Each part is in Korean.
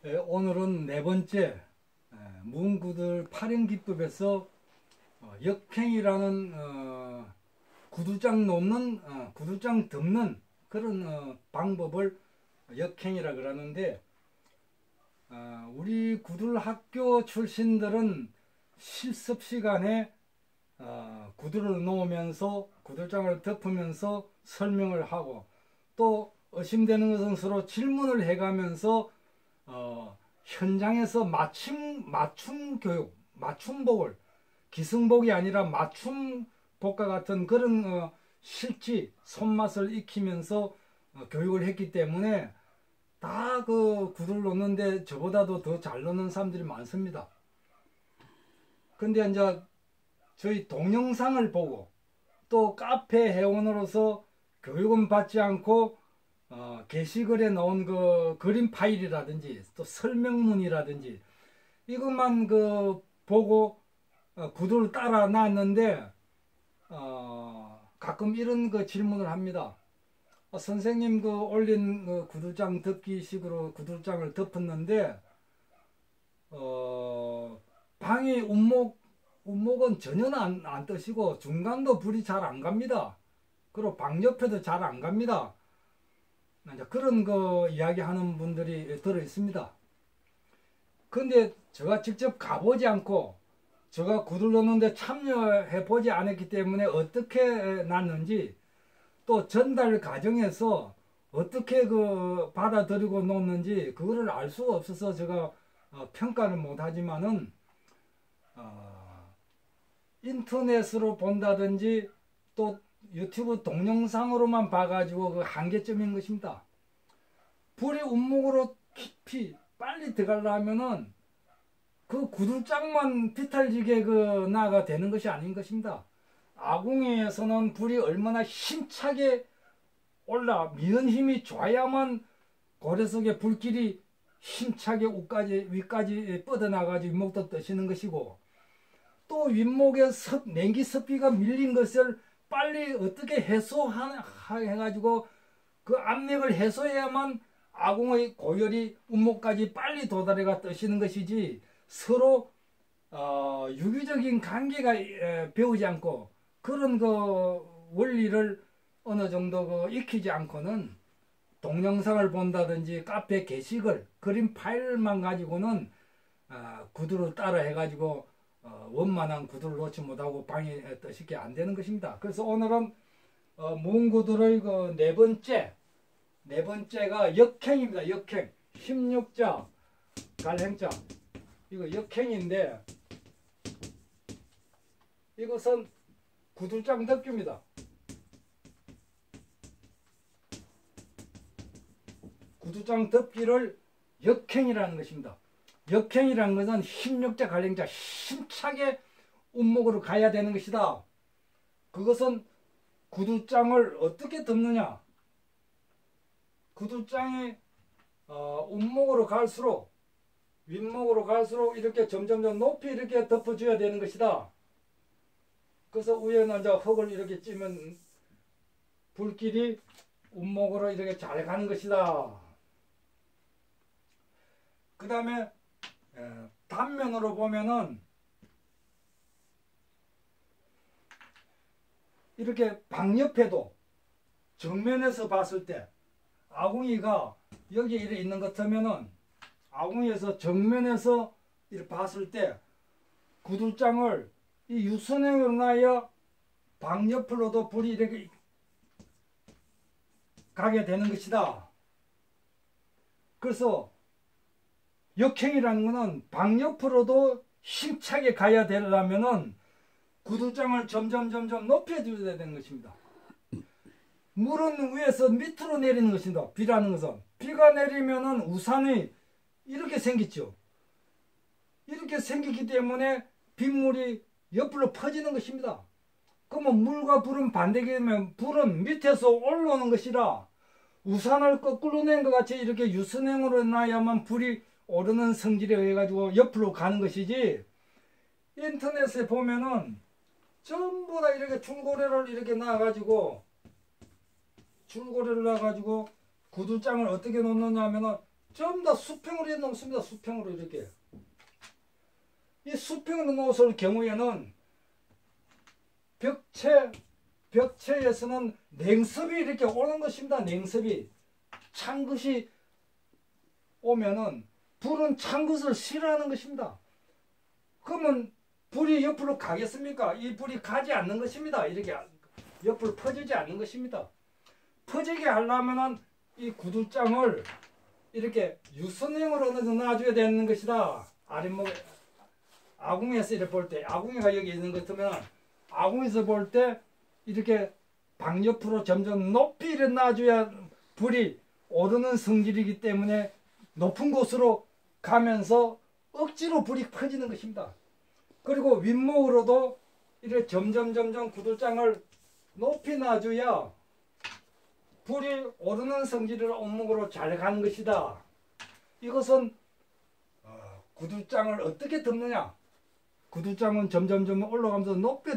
오늘은 네 번째 무궁구들 파령기법에서 역행이라는 구두장 놓는 구두장 덮는 그런 방법을 역행이라 그러는데, 우리 구들 학교 출신들은 실습 시간에 구두를 놓으면서 구두장을 덮으면서 설명을 하고, 또 의심되는 것은 서로 질문을 해가면서 현장에서 맞춤 교육, 맞춤복을, 기승복이 아니라 맞춤복과 같은 그런 실지 손맛을 익히면서 교육을 했기 때문에 다 그 구두를 놓는데 저보다도 더 잘 놓는 사람들이 많습니다. 근데 이제 저희 동영상을 보고 또 카페 회원으로서 교육은 받지 않고 게시글에 나온 그 그림 파일이라든지 또 설명문이라든지 이것만 그 보고 구두를 따라 놨는데 가끔 이런 그 질문을 합니다. 선생님 그 올린 그 구두장 덮기식으로 구두장을 덮었는데 방이 운목은 전혀 안 뜨시고 중간도 불이 잘 안 갑니다. 그리고 방 옆에도 잘 안 갑니다. 이제 그런 거 이야기하는 분들이 들어 있습니다. 근데 제가 직접 가보지 않고 제가 구두를 놓는데 참여해 보지 않았기 때문에 어떻게 났는지, 또 전달 과정에서 어떻게 그 받아들이고 놓는지 그거를 알 수가 없어서 제가 평가는 못하지만은 인터넷으로 본다든지 또 유튜브 동영상으로만 봐가지고 그 한계점인 것입니다. 불이 운목으로 깊이 빨리 들어가려면은 그 구들장만 비탈지게 그 나가 되는 것이 아닌 것입니다. 아궁이에서는 불이 얼마나 힘차게 올라 미는 힘이 좋아야만 고래 속의 불길이 힘차게 위까지 뻗어나가지고 윗목도 떠시는 것이고, 또 윗목에 냉기 습기가 밀린 것을 빨리 어떻게 해소해가지고 그 압력을 해소해야만 아궁의 고열이 운목까지 빨리 도달해가 떠시는 것이지, 서로 유기적인 관계가 배우지 않고 그런 그 원리를 어느 정도 그 익히지 않고는 동영상을 본다든지 카페 게시글 그림 파일만 가지고는 구두를 따라 해가지고 원만한 구두를 놓지 못하고 방이 쉽게 안 되는 것입니다. 그래서 오늘은 무궁구들의 그 네 번째가 역행입니다. 역행 16자 갈행자, 이거 역행인데 이것은 구두장 덮기입니다. 구두장 덮기를 역행이라는 것입니다. 역행이라는 것은 16자 갈행자, 힘차게 운목으로 가야 되는 것이다. 그것은 구두장을 어떻게 덮느냐, 구두장이 운목으로 갈수록 윗목으로 갈수록 이렇게 점점점 높이 이렇게 덮어줘야 되는 것이다. 그래서 위에는 이제 흙을 이렇게 찌면 불길이 운목으로 이렇게 잘 가는 것이다. 그 다음에 단면으로 보면은 이렇게 방옆에도 정면에서 봤을 때 아궁이가 여기에 이렇게 있는 것 같으면은 아궁이에서 정면에서 이렇게 봤을 때 구들장을 이 유선행으로 놔야 방옆으로도 불이 이렇게 가게 되는 것이다. 그래서 역행이라는 것은 방옆으로도 힘차게 가야 되려면은 구두장을 점점 높여줘야 되는 것입니다. 물은 위에서 밑으로 내리는 것입니다. 비라는 것은 비가 내리면은 우산이 이렇게 생겼죠. 이렇게 생기기 때문에 빗물이 옆으로 퍼지는 것입니다. 그러면 물과 불은 반대게 되면 불은 밑에서 올라오는 것이라 우산을 거꾸로 낸 것 같이 이렇게 유선행으로 놔야만 불이 오르는 성질에 의해 가지고 옆으로 가는 것이지, 인터넷에 보면은 전부 다 이렇게 줄고리를 이렇게 놔가지고 구두장을 어떻게 놓느냐 하면은 전부 다 수평으로 해놓습니다. 수평으로 이렇게. 이 수평으로 놓을 경우에는 벽체에서는 냉섭이 이렇게 오는 것입니다. 냉섭이. 찬 것이 오면은 불은 찬 것을 싫어하는 것입니다. 그러면 불이 옆으로 가겠습니까? 이 불이 가지 않는 것입니다. 이렇게 옆으로 퍼지지 않는 것입니다. 퍼지게 하려면은 이 구들장을 이렇게 유선형으로 놔줘야 되는 것이다. 아랫목에 아궁에서 이렇게 볼 때, 아궁이가 여기 있는 것 같으면 아궁에서 볼 때 이렇게 방 옆으로 점점 높이 놔줘야 불이 오르는 성질이기 때문에 높은 곳으로 가면서 억지로 불이 퍼지는 것입니다. 그리고 윗목으로도 이렇게 점점 구들장을 높이 놔줘야 불이 오르는 성질을 온목으로 잘 가는 것이다. 이것은 구들장을 어떻게 덮느냐? 구들장은 점점 올라가면서 높게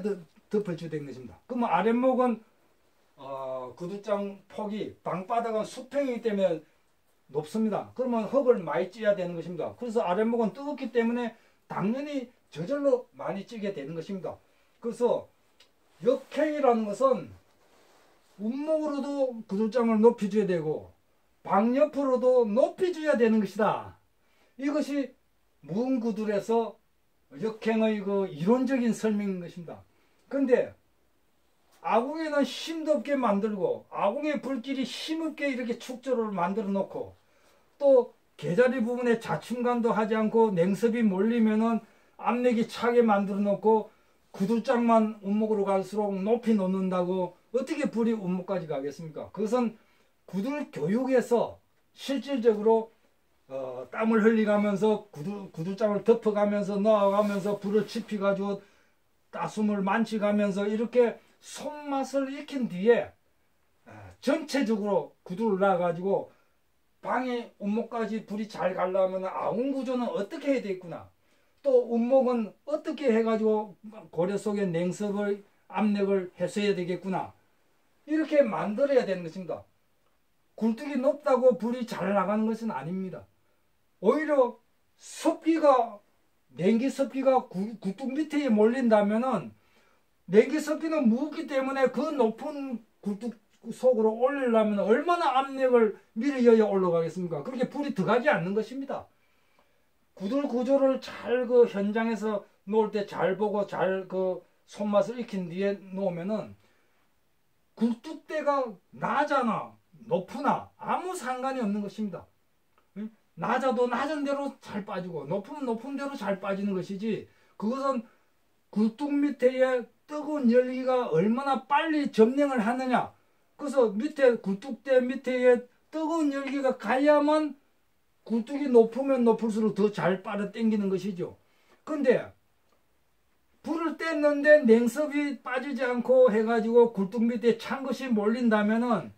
덮어줘야 되는 것입니다. 그러면 아랫목은 구들장 폭이 방바닥은 수평이기 때문에 높습니다. 그러면 흙을 많이 찌야 되는 것입니다. 그래서 아랫목은 뜨겁기 때문에 당연히 저절로 많이 찌게 되는 것입니다. 그래서 역행이라는 것은 운목으로도 구들장을 높여줘야 되고 방옆으로도 높여줘야 되는 것이다. 이것이 무음구들에서 역행의 그 이론적인 설명인 것입니다. 그런데 아궁에는 힘도 없게 만들고 아궁의 불길이 힘없게 이렇게 축조를 만들어 놓고 또 개자리 부분에 자충간도 하지 않고 냉섭이 몰리면은 압력이 차게 만들어 놓고 구들장만 운목으로 갈수록 높이 놓는다고 어떻게 불이 운목까지 가겠습니까? 그것은 구들 교육에서 실질적으로 땀을 흘리가면서 구들장을 덮어가면서 넣어가면서 불을 지피가지고 따숨을 만지가면서 이렇게 손맛을 익힌 뒤에 전체적으로 구두를 놔가지고 방에 운목까지 불이 잘 가려면 아궁 구조는 어떻게 해야 되겠구나. 또 운목은 어떻게 해가지고 고려 속의 냉섭을 압력을 해소해야 되겠구나. 이렇게 만들어야 되는 것입니다. 굴뚝이 높다고 불이 잘 나가는 것은 아닙니다. 오히려 습기가 냉기 습기가 굴뚝 밑에 몰린다면은 냉기 습기는 무겁기 때문에 그 높은 굴뚝 속으로 올리려면 얼마나 압력을 밀어야 올라가겠습니까? 그렇게 불이 들어가지 않는 것입니다. 구들 구조를 잘 그 현장에서 놓을 때 잘 보고 잘 그 손맛을 익힌 뒤에 놓으면은 굴뚝대가 낮아나 높으나 아무 상관이 없는 것입니다. 낮아도 낮은 대로 잘 빠지고 높으면 높은 대로 잘 빠지는 것이지 그것은 굴뚝 밑에 뜨거운 열기가 얼마나 빨리 점령을 하느냐. 그래서 밑에 굴뚝대 밑에 뜨거운 열기가 가야만 굴뚝이 높으면 높을수록 더 잘 빨아 당기는 것이죠. 그런데 불을 뗐는데 냉섭이 빠지지 않고 해가지고 굴뚝 밑에 찬 것이 몰린다면은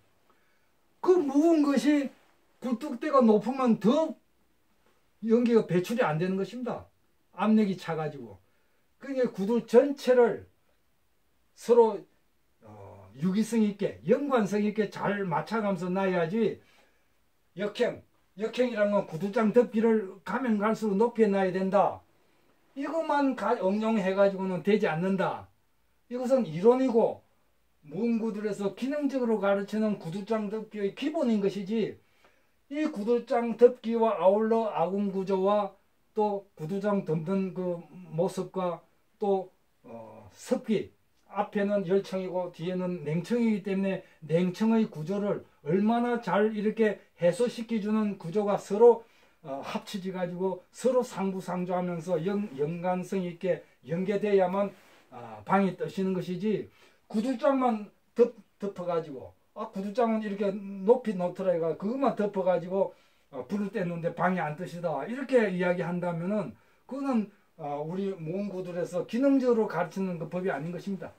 그 무거운 것이 굴뚝대가 높으면 더 연기가 배출이 안 되는 것입니다. 압력이 차가지고. 그러니까 구들 전체를 서로 유기성 있게 연관성 있게 잘 맞춰가면서 놔야지 역행이라는 건 구들장 덮기를 가면 갈수록 높이 놔야 된다. 이것만 응용해가지고는 되지 않는다. 이것은 이론이고 문구들에서 기능적으로 가르치는 구들장 덮기의 기본인 것이지 이 구들장 덮기와 아울러 아궁 구조와 또 구들장 덮는 그 모습과 또 습기 앞에는 열청이고 뒤에는 냉청이기 때문에 냉청의 구조를 얼마나 잘 이렇게 해소시켜주는 구조가 서로 합쳐져 가지고 서로 상부상조하면서 연관성 있게 연계돼야만 방이 떠시는 것이지 구들장만 덮어가지고 구들장은 이렇게 높이 놓더라 해가 그것만 덮어가지고 불을 뗐는데 방이 안 뜨시다 이렇게 이야기한다면은 그거는 우리 모험구들에서 기능적으로 가르치는 그 법이 아닌 것입니다.